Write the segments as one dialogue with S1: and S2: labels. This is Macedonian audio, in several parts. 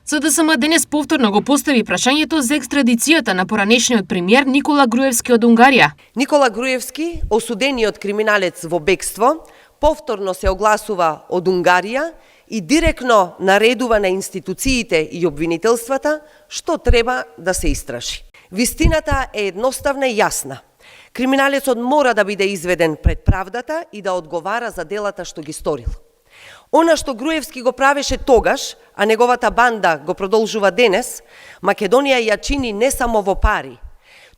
S1: СДСМ денес повторно го постави прашањето за екстрадицијата на поранешниот премиер Никола Груевски од Унгарија.
S2: Никола Груевски, осудениот криминалец во бегство, повторно се огласува од Унгарија и директно наредува на институциите и обвинителствата што треба да се истражи. Вистината е едноставна и јасна. Криминалецот мора да биде изведен пред правдата и да одговара за делата што ги сторил. Она што Груевски го правеше тогаш, а неговата банда го продолжува денес, Македонија ја чини не само во пари,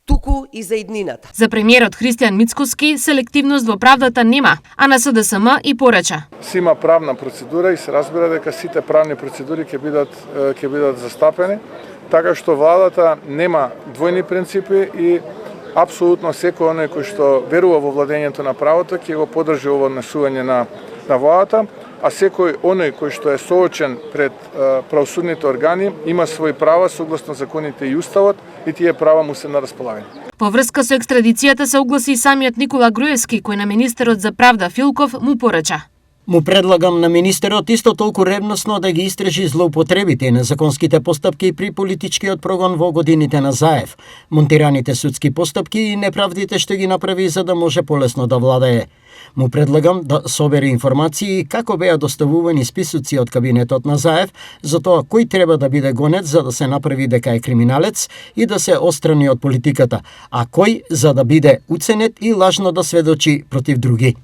S2: туку и за иднината.
S1: За премиерот Христијан Мицкоски селективност во правдата нема, а на СДСМ и порача.
S3: Си има правна процедура и се разбира дека сите правни процедури ќе бидат застапени, така што владата нема двојни принципи и апсолутно секој оној кој што верува во владењето на правото ќе го поддржи ово однесување на владата, а секој оној кој што е соочен пред правосудните органи има своји права согласно законите и уставот и тие права му се на располагање.
S1: По врска со екстрадицијата се огласи и самиот Никола Груевски, кој на министерот за правда Филков му порача.
S4: Му предлагам на министерот исто толку ревносно да ги истражи злоупотребите и незаконските постапки при политичкиот прогон во годините на Заев, монтираните судски постапки и неправдите што ги направи за да може полесно да владее. Му предлагам да собере информации како беа доставувани списоци од кабинетот на Заев за тоа кој треба да биде гонет за да се направи дека е криминалец и да се отстрани од политиката, а кој за да биде уценет и лажно да сведочи против други.